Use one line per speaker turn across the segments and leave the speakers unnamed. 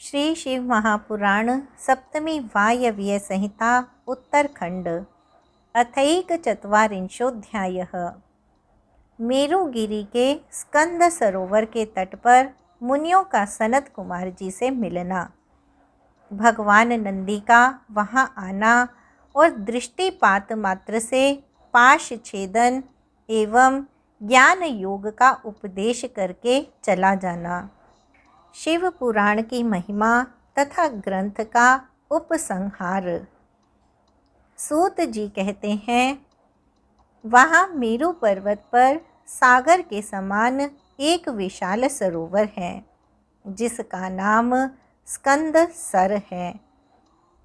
श्री शिव महापुराण सप्तमी वायव्य संहिता उत्तरखंड अथैकचत्वारिंशोऽध्यायः। मेरुगिरि के स्कंद सरोवर के तट पर मुनियों का सनत कुमार जी से मिलना, भगवान नंदी का वहां आना और दृष्टिपात मात्र से पाश छेदन एवं ज्ञान योग का उपदेश करके चला जाना, शिव पुराण की महिमा तथा ग्रंथ का उपसंहार। सूत जी कहते हैं, वहाँ मेरु पर्वत पर सागर के समान एक विशाल सरोवर है जिसका नाम स्कंद सर है।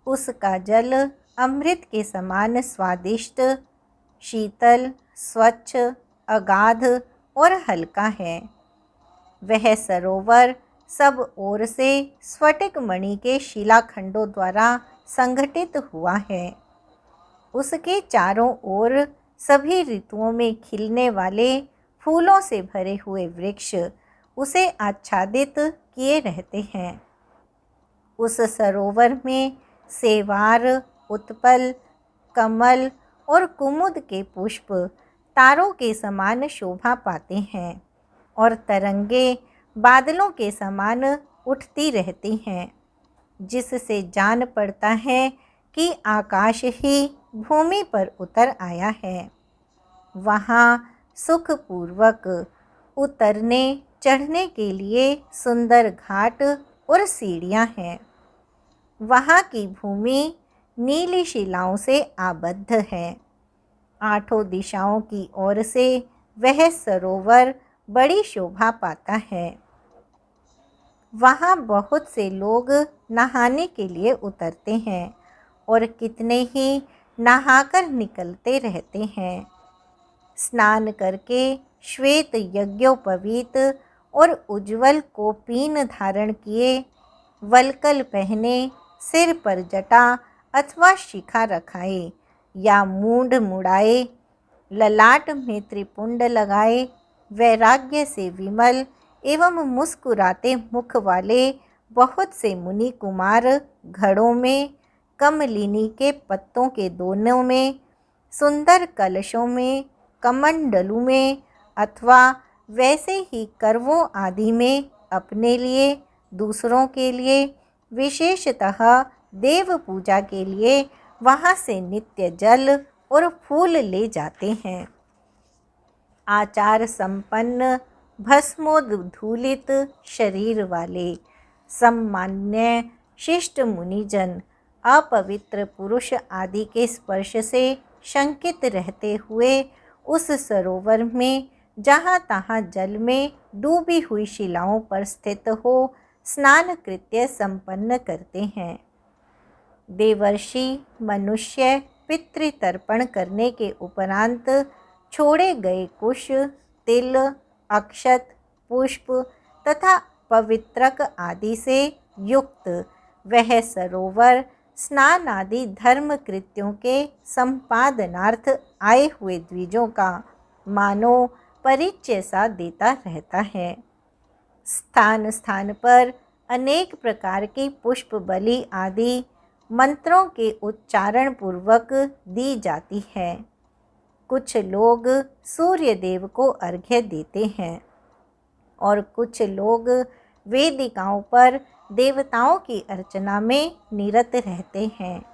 उसका जल अमृत के समान स्वादिष्ट, शीतल, स्वच्छ, अगाध और हल्का है। वह सरोवर सब ओर से स्फटिक मणि के शिलाखंडों द्वारा संगठित हुआ है। उसके चारों ओर सभी ऋतुओं में खिलने वाले फूलों से भरे हुए वृक्ष उसे आच्छादित किए रहते हैं। उस सरोवर में सेवार, उत्पल, कमल और कुमुद के पुष्प तारों के समान शोभा पाते हैं और तरंगे बादलों के समान उठती रहती हैं, जिससे जान पड़ता है कि आकाश ही भूमि पर उतर आया है। वहाँ सुखपूर्वक उतरने चढ़ने के लिए सुंदर घाट और सीढ़ियाँ हैं। वहाँ की भूमि नीली शिलाओं से आबद्ध है। आठों दिशाओं की ओर से वह सरोवर बड़ी शोभा पाता है। वहाँ बहुत से लोग नहाने के लिए उतरते हैं और कितने ही नहाकर निकलते रहते हैं। स्नान करके श्वेत यज्ञोपवीत और उज्ज्वल कोपीन धारण किए, वल्कल पहने, सिर पर जटा अथवा शिखा रखाए या मूंड मुड़ाए, ललाट में त्रिपुंड लगाए, वैराग्य से विमल एवं मुस्कुराते मुख वाले बहुत से मुनि कुमार घड़ों में, कमलिनी के पत्तों के दोनों में, सुंदर कलशों में, कमंडलू में अथवा वैसे ही करवों आदि में अपने लिए, दूसरों के लिए, विशेषतः देव पूजा के लिए वहाँ से नित्य जल और फूल ले जाते हैं। आचार संपन्न, भस्मोद्धूलित शरीर वाले, सम्मान्य शिष्ट मुनिजन अपवित्र पुरुष आदि के स्पर्श से शंकित रहते हुए उस सरोवर में जहाँ तहाँ जल में डूबी हुई शिलाओं पर स्थित हो स्नान कृत्य संपन्न करते हैं। देवर्षि मनुष्य पितृतर्पण करने के उपरांत छोड़े गए कुश, तिल, अक्षत, पुष्प तथा पवित्रक आदि से युक्त वह सरोवर स्नान आदि धर्म कृत्यों के संपादनार्थ आए हुए द्विजों का मानो परिचय सा देता रहता है। स्थान स्थान पर अनेक प्रकार की पुष्प बलि आदि मंत्रों के उच्चारण पूर्वक दी जाती है। कुछ लोग सूर्य देव को अर्घ्य देते हैं और कुछ लोग वेदिकाओं पर देवताओं की अर्चना में निरत रहते हैं।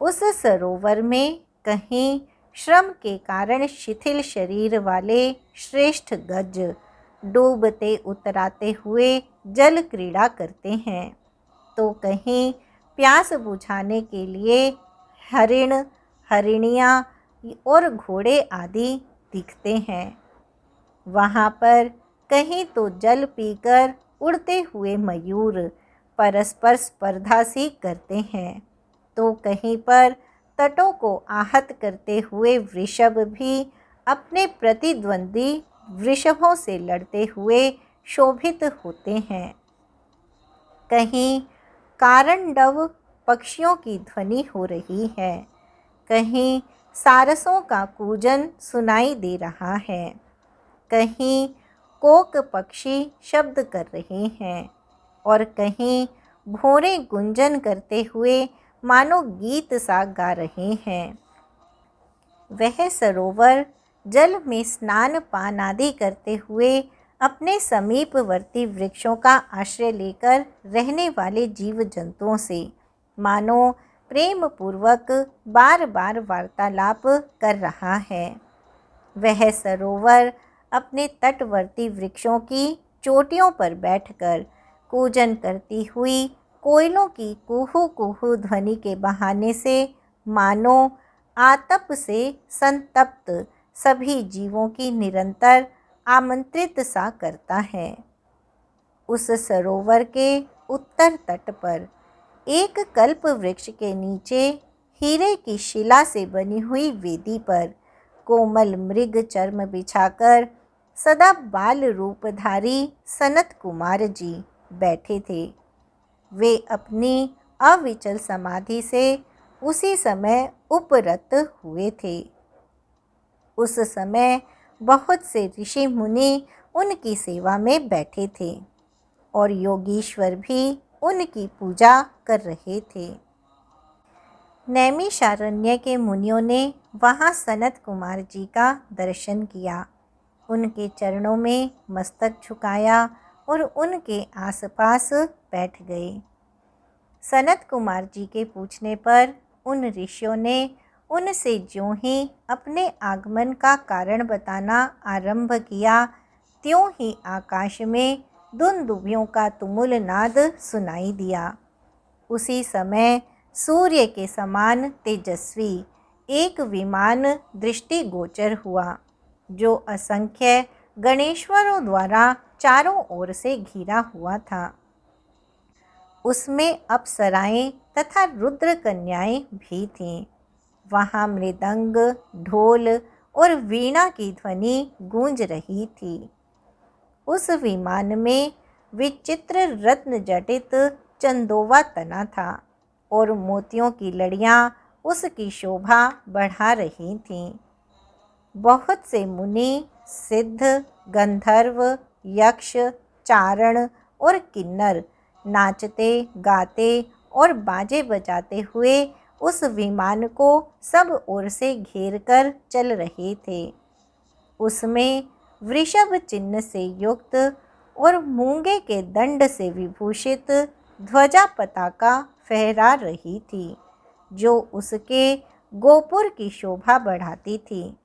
उस सरोवर में कहीं श्रम के कारण शिथिल शरीर वाले श्रेष्ठ गज डूबते उतराते हुए जल क्रीड़ा करते हैं, तो कहीं प्यास बुझाने के लिए हरिण, हरिणियाँ और घोड़े आदि दिखते हैं। वहाँ पर कहीं तो जल पीकर उड़ते हुए मयूर परस्पर स्पर्धा सी करते हैं, तो कहीं पर तटों को आहत करते हुए वृषभ भी अपने प्रतिद्वंदी वृषभों से लड़ते हुए शोभित होते हैं। कहीं कारंडव पक्षियों की ध्वनि हो रही है, कहीं सारसों का कूजन सुनाई दे रहा है, कहीं कोक पक्षी शब्द कर रहे हैं और कहीं भौरे गुंजन करते हुए मानो गीत सा गा रहे हैं। वह सरोवर जल में स्नान पान आदि करते हुए अपने समीपवर्ती वृक्षों का आश्रय लेकर रहने वाले जीव जंतुओं से मानो प्रेम पूर्वक बार बार वार्तालाप कर रहा है। वह सरोवर अपने तटवर्ती वृक्षों की चोटियों पर बैठकर कूजन करती हुई कोयलों की कुहू कुहू ध्वनि के बहाने से मानो आतप से संतप्त सभी जीवों की निरंतर आमंत्रित सा करता है। उस सरोवर के उत्तर तट पर एक कल्प वृक्ष के नीचे हीरे की शिला से बनी हुई वेदी पर कोमल मृग चर्म बिछाकर सदा बाल रूपधारी सनत कुमार जी बैठे थे। वे अपनी अविचल समाधि से उसी समय उपरत हुए थे। उस समय बहुत से ऋषि मुनि उनकी सेवा में बैठे थे और योगीश्वर भी उनकी पूजा कर रहे थे। नैमिषारण्य के मुनियों ने वहाँ सनत कुमार जी का दर्शन किया, उनके चरणों में मस्तक झुकाया और उनके आसपास बैठ गए। सनत कुमार जी के पूछने पर उन ऋषियों ने उनसे ज्यों ही अपने आगमन का कारण बताना आरंभ किया, त्यों ही आकाश में दुंदुभियों का तुमुल नाद सुनाई दिया। उसी समय सूर्य के समान तेजस्वी एक विमान दृष्टिगोचर हुआ, जो असंख्य गणेश्वरों द्वारा चारों ओर से घिरा हुआ था। उसमें अप्सराएं तथा रुद्र कन्याएं भी थीं। वहाँ मृदंग, ढोल और वीणा की ध्वनि गूंज रही थी। उस विमान में विचित्र रत्न जटित चंदोवा तना था और मोतियों की लड़ियाँ उसकी शोभा बढ़ा रही थीं। बहुत से मुनि, सिद्ध, गंधर्व, यक्ष, चारण और किन्नर नाचते गाते और बाजे बजाते हुए उस विमान को सब ओर से घेर कर चल रहे थे। उसमें वृषभ चिन्ह से युक्त और मूंगे के दंड से विभूषित ध्वजा पताका फहरा रही थी, जो उसके गोपुर की शोभा बढ़ाती थी।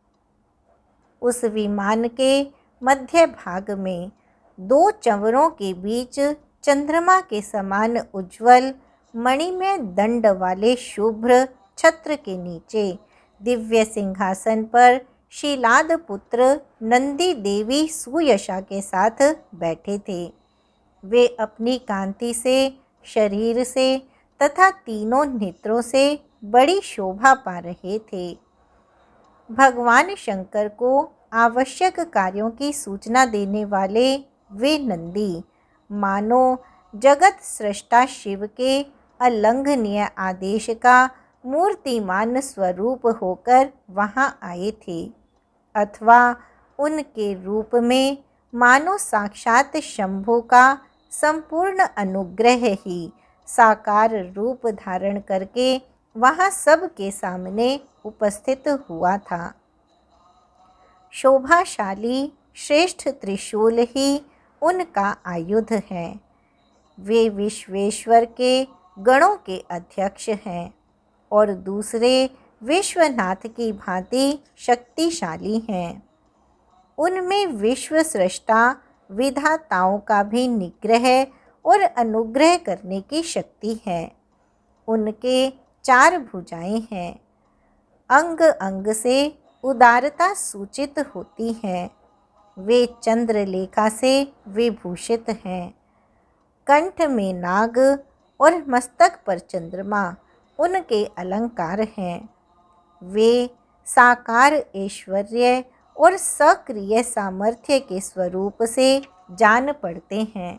उस विमान के मध्य भाग में दो चंवरों के बीच चंद्रमा के समान उज्ज्वल मणिमय दंड वाले शुभ्र छत्र के नीचे दिव्य सिंहासन पर शीलाद पुत्र नंदी देवी सुयशा के साथ बैठे थे। वे अपनी कांति से, शरीर से तथा तीनों नेत्रों से बड़ी शोभा पा रहे थे। भगवान शंकर को आवश्यक कार्यों की सूचना देने वाले वे नंदी मानो जगत सृष्टा शिव के अलंघनीय आदेश का मूर्तिमान स्वरूप होकर वहाँ आए थे, अथवा उनके रूप में मानो साक्षात शंभु का संपूर्ण अनुग्रह ही साकार रूप धारण करके वहाँ सबके सामने उपस्थित हुआ था। शोभाशाली श्रेष्ठ त्रिशूल ही उनका आयुध है। वे विश्वेश्वर के गणों के अध्यक्ष हैं और दूसरे विश्वनाथ की भांति शक्तिशाली हैं। उनमें विश्व सृष्टा विधाताओं का भी निग्रह और अनुग्रह करने की शक्ति है। उनके 4 भुजाएं हैं। अंग अंग से उदारता सूचित होती है। वे चंद्रलेखा से विभूषित हैं। कंठ में नाग और मस्तक पर चंद्रमा उनके अलंकार हैं। वे साकार ऐश्वर्य और सक्रिय सामर्थ्य के स्वरूप से जान पड़ते हैं।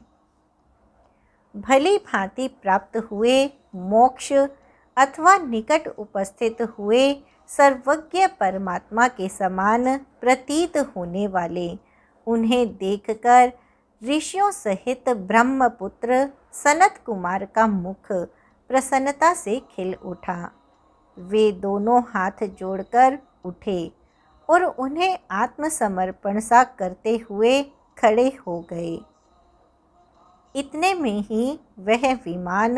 भली भांति प्राप्त हुए मोक्ष अथवा निकट उपस्थित हुए सर्वज्ञ परमात्मा के समान प्रतीत होने वाले उन्हें देखकर ऋषियों सहित ब्रह्मपुत्र सनत कुमार का मुख प्रसन्नता से खिल उठा। वे दोनों हाथ जोड़कर उठे और उन्हें आत्मसमर्पण सा करते हुए खड़े हो गए। इतने में ही वह विमान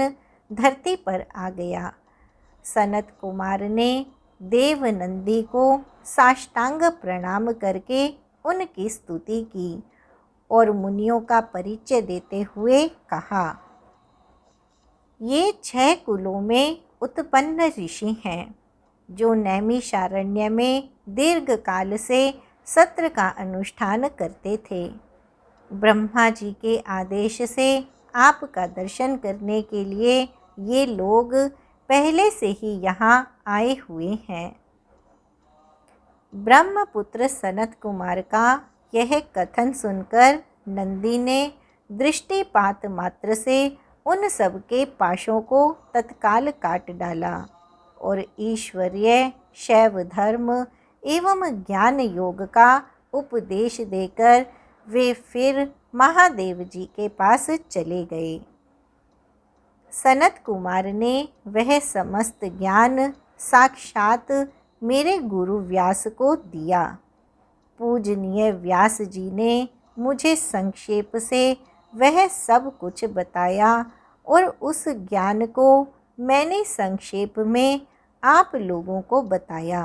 धरती पर आ गया। सनत कुमार ने देवनंदी को साष्टांग प्रणाम करके उनकी स्तुति की और मुनियों का परिचय देते हुए कहा, ये 6 कुलों में उत्पन्न ऋषि हैं जो नैमिषारण्य में दीर्घ काल से सत्र का अनुष्ठान करते थे। ब्रह्मा जी के आदेश से आपका दर्शन करने के लिए ये लोग पहले से ही यहाँ आए हुए हैं। ब्रह्मपुत्र सनत कुमार का यह कथन सुनकर नंदी ने दृष्टिपात मात्र से उन सब के पाशों को तत्काल काट डाला और ईश्वरीय शैव धर्म एवं ज्ञान योग का उपदेश देकर वे फिर महादेव जी के पास चले गए। सनत कुमार ने वह समस्त ज्ञान साक्षात मेरे गुरु व्यास को दिया। पूजनीय व्यास जी ने मुझे संक्षेप से वह सब कुछ बताया और उस ज्ञान को मैंने संक्षेप में आप लोगों को बताया।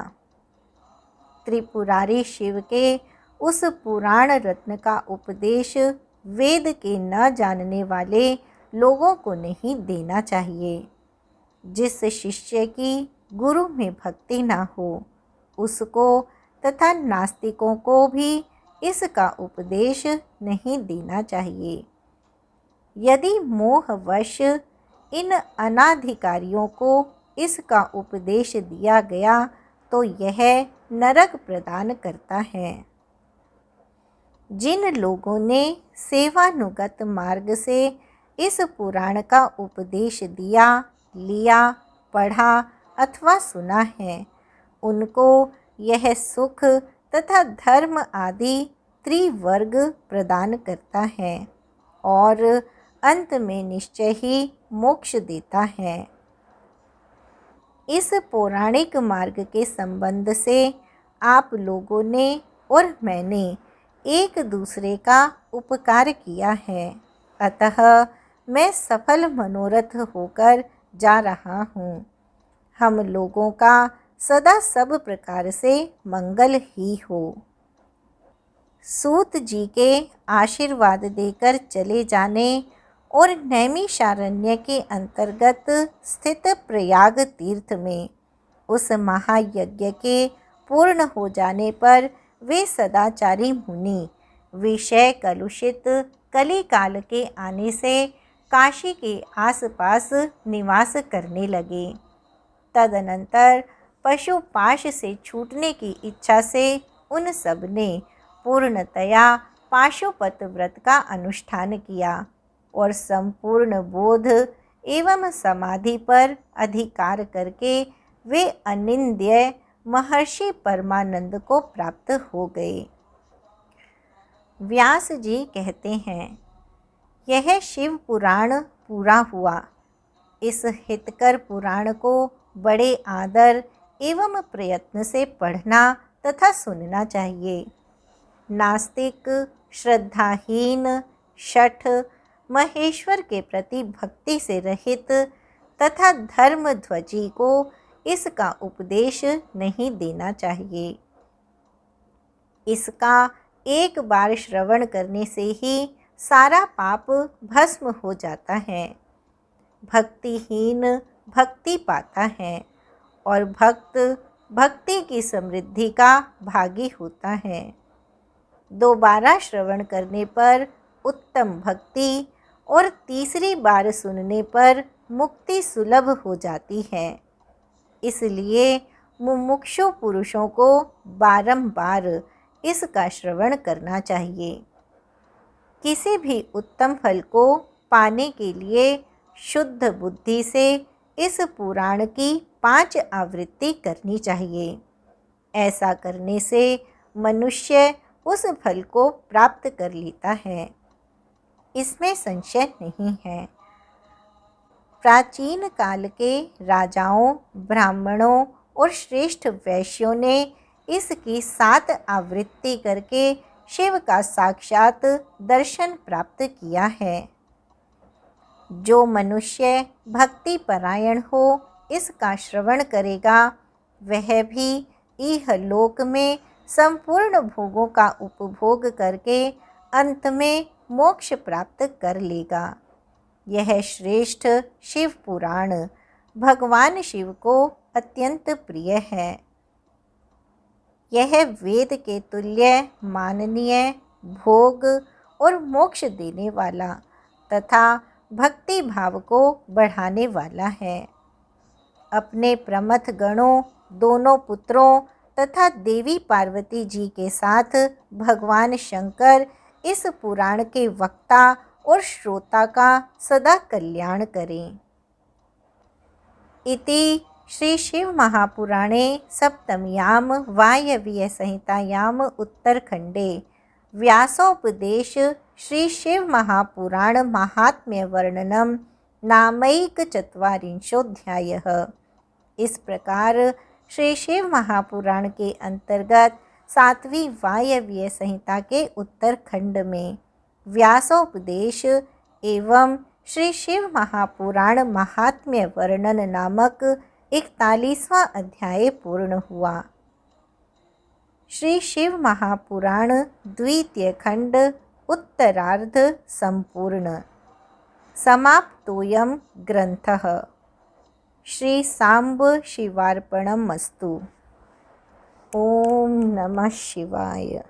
त्रिपुरारी शिव के उस पुराण रत्न का उपदेश वेद के न जानने वाले लोगों को नहीं देना चाहिए। जिस शिष्य की गुरु में भक्ति ना हो उसको तथा नास्तिकों को भी इसका उपदेश नहीं देना चाहिए। यदि मोहवश इन अनाधिकारियों को इसका उपदेश दिया गया तो यह नरक प्रदान करता है। जिन लोगों ने सेवानुगत मार्ग से इस पुराण का उपदेश दिया, लिया, पढ़ा अथवा सुना है, उनको यह सुख तथा धर्म आदि त्रिवर्ग प्रदान करता है और अंत में निश्चय ही मोक्ष देता है। इस पौराणिक मार्ग के संबंध से आप लोगों ने और मैंने एक दूसरे का उपकार किया है, अतः मैं सफल मनोरथ होकर जा रहा हूँ। हम लोगों का सदा सब प्रकार से मंगल ही हो। सूत जी के आशीर्वाद देकर चले जाने और नैमिषारण्य के अंतर्गत स्थित प्रयाग तीर्थ में उस महायज्ञ के पूर्ण हो जाने पर वे सदाचारी मुनि विषय कलुषित कलिकाल के आने से काशी के आसपास निवास करने लगे। तदनंतर पशुपाश से छूटने की इच्छा से उन सब ने पूर्णतया पाशुपत व्रत का अनुष्ठान किया और संपूर्ण बोध एवं समाधि पर अधिकार करके वे अनिंद्य महर्षि परमानंद को प्राप्त हो गए। व्यास जी कहते हैं, यह शिव पुराण पूरा हुआ। इस हितकर पुराण को बड़े आदर एवं प्रयत्न से पढ़ना तथा सुनना चाहिए। नास्तिक, श्रद्धाहीन, शठ, महेश्वर के प्रति भक्ति से रहित तथा धर्मध्वजी को इसका उपदेश नहीं देना चाहिए। इसका एक बार श्रवण करने से ही सारा पाप भस्म हो जाता है। भक्तिहीन भक्ति पाता है और भक्त भक्ति की समृद्धि का भागी होता है। दोबारा श्रवण करने पर उत्तम भक्ति और तीसरी बार सुनने पर मुक्ति सुलभ हो जाती है। इसलिए मुमुक्षु पुरुषों को बारंबार इसका श्रवण करना चाहिए। किसी भी उत्तम फल को पाने के लिए शुद्ध बुद्धि से इस पुराण की 5 आवृत्ति करनी चाहिए। ऐसा करने से मनुष्य उस फल को प्राप्त कर लेता है। इसमें संशय नहीं है। प्राचीन काल के राजाओं, ब्राह्मणों और श्रेष्ठ वैश्यों ने इसकी 7 आवृत्ति करके शिव का साक्षात दर्शन प्राप्त किया है। जो मनुष्य भक्ति परायण हो इसका श्रवण करेगा, वह भी इहलोक में संपूर्ण भोगों का उपभोग करके अंत में मोक्ष प्राप्त कर लेगा। यह श्रेष्ठ शिव पुराण भगवान शिव को अत्यंत प्रिय है। यह वेद के तुल्य माननीय, भोग और मोक्ष देने वाला तथा भक्ति भाव को बढ़ाने वाला है। अपने प्रमथ गणों, दोनों पुत्रों तथा देवी पार्वती जी के साथ भगवान शंकर इस पुराण के वक्ता और श्रोता का सदा कल्याण करें। इति श्री शिव महापुराणे सप्तम्यां वायव्य संहितायां उत्तरखंडे व्यासोपदेश श्री शिव महापुराण महात्म्य वर्णनम नामैकचत्वारिंशोऽध्यायः। इस प्रकार श्री शिव महापुराण के अंतर्गत 7वीं वायव्य संहिता के उत्तरखंड में व्यासोपदेश एवं श्री शिव महापुराण महात्म्य वर्णन नामक 41वां अध्याय पूर्ण हुआ। श्री शिव महापुराण द्वितीय खंड उत्तरार्ध संपूर्ण। समाप्तोऽयं ग्रंथः। श्री सांब शिवार्पणमस्तु। ओम नमः शिवाय।